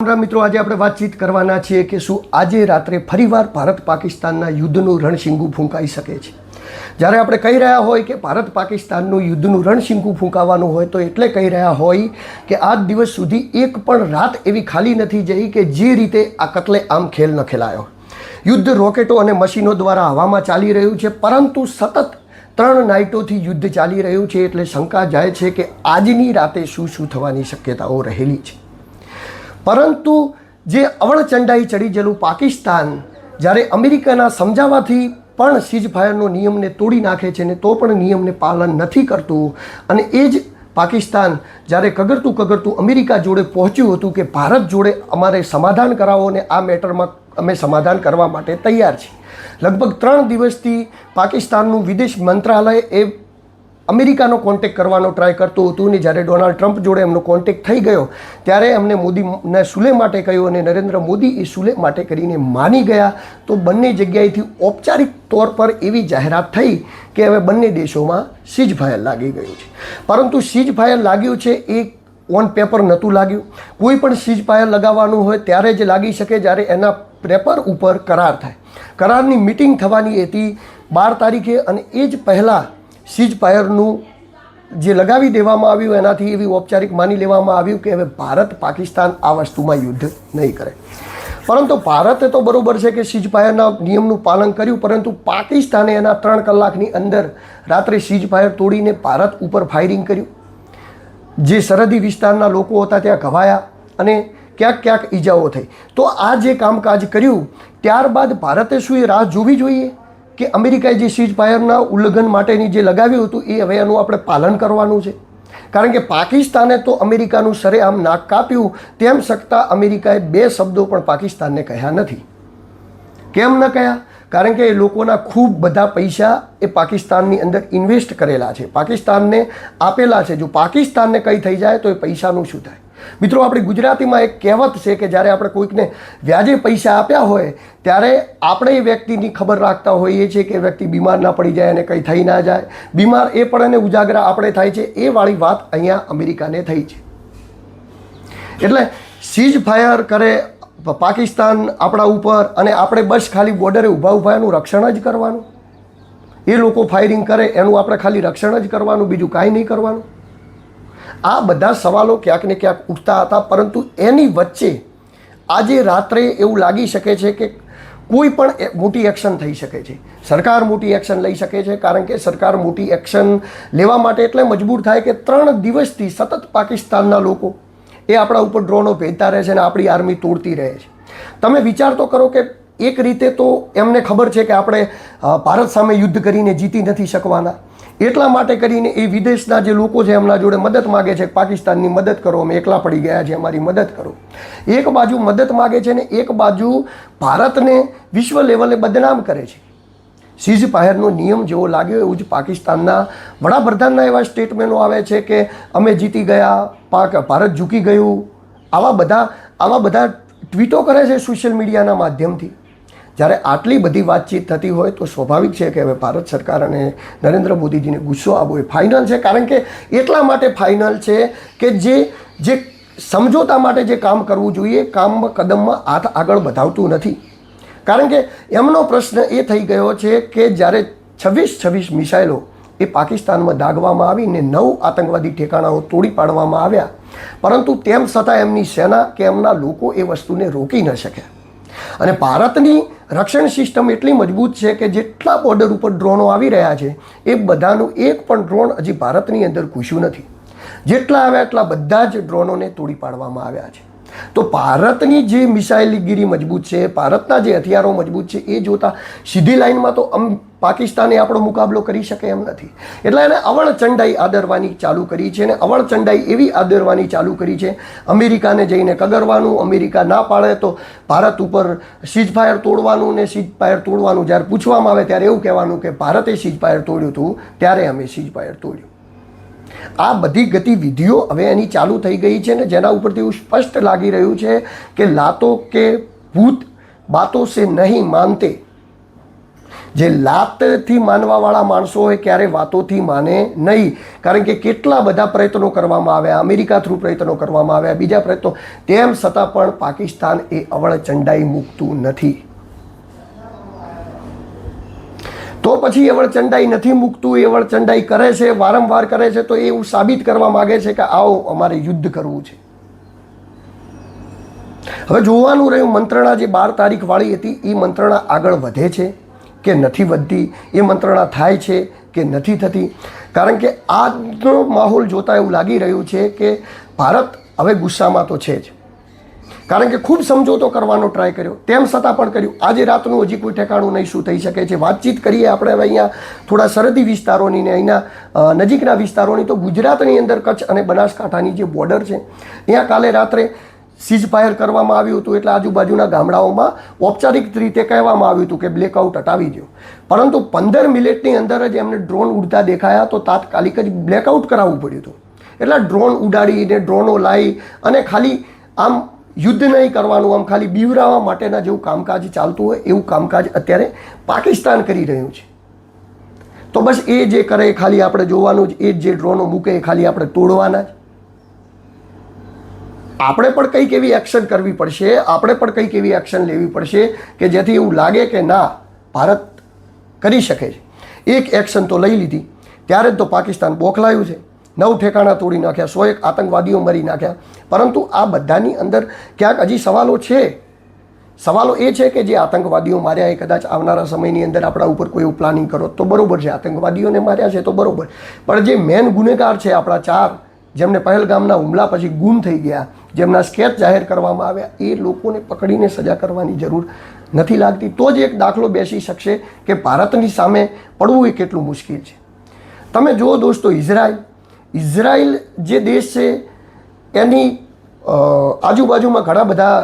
મિત્રો, આજે આપણે વાતચીત કરવાના છીએ કે શું આજે રાત્રે ફરીવાર ભારત પાકિસ્તાનના યુદ્ધનું રણશીંગું ફૂંકાઈ શકે છે. જ્યારે આપણે કહી રહ્યા હોય કે ભારત પાકિસ્તાનનું યુદ્ધનું રણશીંગું ફૂંકાવાનું હોય તો એટલે કહી રહ્યા હોય કે આજ દિવસ સુધી એક પણ રાત એવી ખાલી નથી જઈ કે જે રીતે આ કતલે આમ ખેલ ન ખેલાયો. યુદ્ધ રોકેટો અને મશીનો દ્વારા હવામાં ચાલી રહ્યું છે, પરંતુ સતત 3 નાઇટોથી યુદ્ધ ચાલી રહ્યું છે, એટલે શંકા જાય છે કે આજની રાતે શું થવાની શક્યતાઓ રહેલી છે. પરંતુ જે અવળચંડાઈ ચડી ગયેલું પાકિસ્તાન જ્યારે અમેરિકાના સમજાવવાથી પણ સીઝફાયરનો નિયમને તોડી નાખે છે ને તો પણ નિયમને પાલન નથી કરતું, અને એ જ પાકિસ્તાન જ્યારે કગરતું અમેરિકા જોડે પહોંચ્યું હતું કે ભારત જોડે અમારે સમાધાન કરાવો ને આ મેટરમાં અમે સમાધાન કરવા માટે તૈયાર છીએ. લગભગ 3 દિવસથી પાકિસ્તાનનું વિદેશ મંત્રાલય એ અમેરિકાનો કોન્ટેક્ટ કરવાનો ટ્રાય કરતું હતું, ને જ્યારે ડોનાલ્ડ ટ્રમ્પ જોડે એમનો કોન્ટેક્ટ થઈ ગયો ત્યારે એમને મોદીને સુલે માટે કહ્યું અને નરેન્દ્ર મોદી એ સુલે માટે કરીને માની ગયા. તો બંને જગ્યાએથી ઔપચારિક તौर પર એવી જાહેરાત થઈ કે હવે બંને દેશોમાં સીઝફાયર લાગી ગયું છે. પરંતુ સીઝફાયર લાગ્યું છે એ ઓન પેપર નહોતું લાગ્યું. કોઈ પણ સીઝફાયર લગાવવાનું હોય ત્યારે જ લાગી શકે જ્યારે એના પેપર ઉપર કરાર થાય. કરારની મિટિંગ થવાની હતી 12 તારીખે, અને એ જ પહેલાં સીઝફાયરનું જે લગાવી દેવામાં આવ્યું એનાથી એવી ઔપચારિક માની લેવામાં આવ્યું કે હવે ભારત પાકિસ્તાન આ વસ્તુમાં યુદ્ધ નહીં કરે. પરંતુ ભારતે તો બરાબર છે કે સીઝફાયરના નિયમનું પાલન કર્યું, પરંતુ પાકિસ્તાને એના 3 કલાકની અંદર રાત્રે સીઝફાયર તોડીને ભારત ઉપર ફાયરિંગ કર્યું. જે સરહદી વિસ્તારના લોકો હતા ત્યાં ઘવાયા અને ક્યાંક ઈજાઓ થઈ. તો આ જે કામકાજ કર્યું ત્યારબાદ ભારતે શું એ રાહ જોવી જોઈએ કે અમેરિકાએ જે સીઝફાયરના ઉલ્લંઘન માટેની જે લગાવ્યું હતું એ હવે એનું આપણે પાલન કરવાનું છે? કારણ કે પાકિસ્તાને તો અમેરિકાનું સરેઆમ નાક કાપ્યું, તેમ છતાં અમેરિકાએ 2 શબ્દો પણ પાકિસ્તાનને કહ્યા નથી. કેમ ન કહ્યા? કારણ કે એ લોકોના ખૂબ બધા પૈસા એ પાકિસ્તાનની અંદર ઇન્વેસ્ટ કરેલા છે, પાકિસ્તાનને આપેલા છે. જો પાકિસ્તાનને કંઈ થઈ જાય તો એ પૈસાનું શું થાય? મિત્રો, આપણી ગુજરાતીમાં એક કહેવત છે કે જ્યારે આપણે કોઈકને વ્યાજે પૈસા આપ્યા હોય ત્યારે આપણે એ વ્યક્તિની ખબર રાખતા હોઈએ છીએ કે વ્યક્તિ બીમાર ના પડી જાય અને કંઈ થઈ ના જાય. બીમાર એ પડે ને ઉજાગરા આપણે થાય છે, એ વાળી વાત અહીંયા અમેરિકાને થઈ છે. એટલે સીઝફાયર કરે પાકિસ્તાન આપણા ઉપર અને આપણે બસ ખાલી બોર્ડરે ઊભા એનું રક્ષણ જ કરવાનું. એ લોકો ફાયરિંગ કરે એનું આપણે ખાલી રક્ષણ જ કરવાનું, બીજું કાંઈ નહીં કરવાનું. આ બધા સવાલો ક્યાંક ને ક્યાંક ઉઠતા હતા, પરંતુ એની વચ્ચે આજે રાત્રે એવું લાગી શકે છે કે કોઈ પણ મોટી એક્શન થઈ શકે છે. સરકાર મોટી એક્શન લઈ શકે છે, કારણ કે સરકાર મોટી એક્શન લેવા માટે એટલે મજબૂર થાય કે 3 દિવસથી સતત પાકિસ્તાનના લોકો એ આપણા ઉપર ડ્રોનો ભેજતા રહે છે અને આપણી આર્મી તોડતી રહે છે. તમે વિચાર તો કરો કે એક રીતે તો એમને ખબર છે કે આપણે ભારત સામે યુદ્ધ કરીને જીતી નથી શકવાના, એટલા માટે કરીને એ વિદેશના જે લોકો છે એમના જોડે મદદ માગે છે, પાકિસ્તાનની મદદ કરો, અમે એકલા પડી ગયા છે, અમારી મદદ કરો. એક બાજુ મદદ માગે છે ને એક બાજુ ભારતને વિશ્વ લેવલે બદનામ કરે છે. સીઝફાયરનો નિયમ જેવો લાગ્યો એવું જ પાકિસ્તાનના વડાપ્રધાનના એવા સ્ટેટમેન્ટો આવે છે કે અમે જીતી ગયા, ભારત ઝૂકી ગયું. આવા બધા ટ્વીટો કરે છે સોશિયલ મીડિયાના માધ્યમથી. જ્યારે આટલી બધી વાતચીત થતી હોય તો સ્વાભાવિક છે કે હવે ભારત સરકાર અને નરેન્દ્ર મોદીજીને ગુસ્સો આવવો એ ફાઇનલ છે. કારણ કે એટલા માટે ફાઇનલ છે કે જે સમજોતા માટે જે કામ કરવું જોઈએ કદમમાં હાથ આગળ વધાવતું નથી. કારણ કે એમનો પ્રશ્ન એ થઈ ગયો છે કે જ્યારે 26 મિસાઇલો એ પાકિસ્તાનમાં દાગવામાં આવીને 9 આતંકવાદી ઠેકાણાઓ તોડી પાડવામાં આવ્યા, પરંતુ તેમ છતાં એમની સેના કે એમના લોકો એ વસ્તુને રોકી ન શક્યા. અને ભારતની રક્ષણ સિસ્ટમ એટલી મજબૂત છે કે જેટલા બોર્ડર ઉપર ડ્રોનો આવી રહ્યા છે એ બધાનું એક પણ ડ્રોન હજી ભારતની અંદર ઘૂસ્યું નથી. જેટલા આવ્યા એટલા બધા જ ડ્રોનોને તોડી પાડવામાં આવ્યા છે. તો ભારતની જે મિસાઇલગીરી મજબૂત છે, ભારતના જે હથિયારો મજબૂત છે, એ જોતાં સીધી લાઇનમાં તો પાકિસ્તાને આપણો મુકાબલો કરી શકે એમ નથી. એટલે એને અવળચંડાઈ આદરવાની ચાલુ કરી છે, અને અવળચંડાઈ એવી આદરવાની ચાલુ કરી છે અમેરિકાને જઈને કગરવાનું. અમેરિકા ના પાડે તો ભારત ઉપર સીઝફાયર તોડવાનું, ને સીઝફાયર તોડવાનું જ્યારે પૂછવામાં આવે ત્યારે એવું કહેવાનું કે ભારતે સીઝફાયર તોડ્યું હતું ત્યારે અમે સીઝફાયર તોડ્યું. આ બધી ગતિવિધિઓ હવે એની ચાલુ થઈ ગઈ છે, ને જેના ઉપરથી એવું સ્પષ્ટ લાગી રહ્યું છે કે લાતો કે ભૂત બાતો સે નહીં માનતે. જે લાતથી માનવાવાળા માણસો હોય ક્યારે વાતોથી માને નહીં, કારણ કે કેટલા બધા પ્રયત્નો કરવામાં આવ્યા, અમેરિકા થ્રુ પ્રયત્નો કરવામાં આવ્યા, બીજા પ્રયત્નો, તેમ છતાં પણ પાકિસ્તાન એ અવળચંડાઈ મૂકતું નથી. તો પછી અવળચંડાઈ નથી મૂકતું, એ અવળચંડાઈ કરે છે, વારંવાર કરે છે, તો એ એવું સાબિત કરવા માગે છે કે આવો અમારે યુદ્ધ કરવું છે. હવે જોવાનું રહ્યું મંત્રણા જે 12 તારીખવાળી હતી એ મંત્રણા આગળ વધે છે કે નથી વધતી, એ મંત્રણા થાય છે કે નથી થતી. કારણ કે આજનો માહોલ જોતાં એવું લાગી રહ્યું છે કે ભારત હવે ગુસ્સામાં તો છે જ, કારણ કે ખૂબ સમજોતો કરવાનો ટ્રાય કર્યો, તેમ છતાં પણ કર્યું. આજે રાતનું હજી કોઈ ઠેકાણું નહીં શું થઈ શકે છે. વાતચીત કરીએ આપણે હવે અહીંયા થોડા સરહદી વિસ્તારોની ને અહીંના નજીકના વિસ્તારોની, તો ગુજરાતની અંદર કચ્છ અને બનાસકાંઠાની જે બોર્ડર છે અહીંયા કાલે રાત્રે સીઝ ફાયર કરવામાં આવ્યું હતું. એટલે આજુબાજુના ગામડાઓમાં ઔપચારિક રીતે કહેવામાં આવ્યું હતું કે બ્લેકઆઉટ હટાવી દો, પરંતુ 15 મિનિટની અંદર જ એમને ડ્રોન ઉડતા દેખાયા તો તાત્કાલિક જ બ્લેકઆઉટ કરાવવું પડ્યું હતું. એટલે ડ્રોન ઉડાડીને ડ્રોનો લાવી અને ખાલી આમ યુદ્ધ નહીં કરવાનું, આમ ખાલી બીવરાવા માટેના જેવું કામકાજ ચાલતું હોય એવું કામકાજ અત્યારે પાકિસ્તાન કરી રહ્યું છે. તો બસ એ જે કરે ખાલી આપણે જોવાનું જ, એ જે ડ્રોનો મૂકે એ ખાલી આપણે તોડવાના જ. આપણે પણ કંઈક એવી એક્શન કરવી પડશે, આપણે પણ કંઈક એવી એક્શન લેવી પડશે કે જેથી એવું લાગે કે ના, ભારત કરી શકે છે. એક એક્શન તો લઈ લીધી, ત્યારે જ તો પાકિસ્તાન બોખલાયું છે. 9 ઠેકાણા તોડી નાખ્યા, 101 આતંકવાદીઓ મરી નાખ્યા. પરંતુ આ બધાની અંદર ક્યાંક હજી સવાલો છે. સવાલો એ છે કે જે આતંકવાદીઓ માર્યા એ કદાચ આવનારા સમયની અંદર આપણા ઉપર કોઈ એવું પ્લાનિંગ કરો તો બરાબર છે, આતંકવાદીઓને માર્યા છે તો બરાબર, પણ જે મેન ગુનેગાર છે આપણા 4 જેમને પહેલગામના હુમલા પછી ગુમ થઈ ગયા, જેમના સ્કેચ જાહેર કરવામાં આવ્યા, એ લોકોને પકડીને સજા કરવાની જરૂર નથી લાગતી. તો જ એક દાખલો બેસી શકશે કે ભારતની સામે પડવું એ કેટલું મુશ્કેલ છે. તમે જુઓ દોસ્તો, ઇઝરાયલ જે દેશ છે એની આજુબાજુમાં ઘણા બધા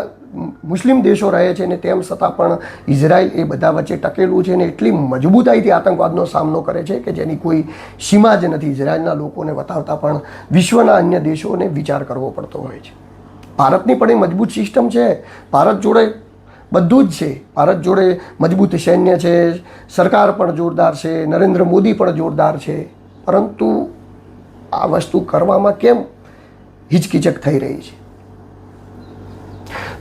મુસ્લિમ દેશો રહે છે ને તેમ છતાં પણ ઇઝરાયલ એ બધા વચ્ચે ટકેલું છે ને એટલી મજબૂતાઈથી આતંકવાદનો સામનો કરે છે કે જેની કોઈ સીમા જ નથી. ઇઝરાયલના લોકોને વતાવતા પણ વિશ્વના અન્ય દેશોને વિચાર કરવો પડતો હોય છે. ભારતની પણ એ મજબૂત સિસ્ટમ છે, ભારત જોડે બધું જ છે, ભારત જોડે મજબૂત સૈન્ય છે, સરકાર પણ જોરદાર છે, નરેન્દ્ર મોદી પણ જોરદાર છે, પરંતુ આ વસ્તુ કરવામાં કેમ હિચકિચક થઈ રહી છે?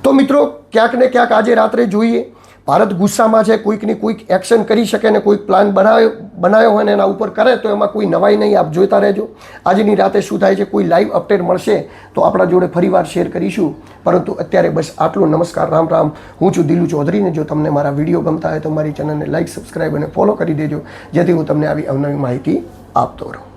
તો મિત્રો, ક્યાંક ને ક્યાંક આજે રાત્રે જોઈએ ભારત ગુસ્સામાં છે, કોઈકની કોઈક એક્શન કરી શકે ને કોઈક પ્લાન બનાવ્યો હોય ને એના ઉપર કરે તો એમાં કોઈ નવાઈ નહીં. આપ જોતા રહેજો આજની રાતે શું થાય છે. કોઈ લાઈવ અપડેટ મળશે તો આપણા જોડે ફરીવાર શેર કરીશું, પરંતુ અત્યારે બસ આટલું. નમસ્કાર, રામ રામ. હું છું દિલુ ચૌધરી ને જો તમને મારા વિડીયો ગમતા હોય તો મારી ચેનલને લાઈક, સબસ્ક્રાઈબ અને ફોલો કરી દેજો, જેથી હું તમને આવી અવનવી માહિતી આપતો રહું.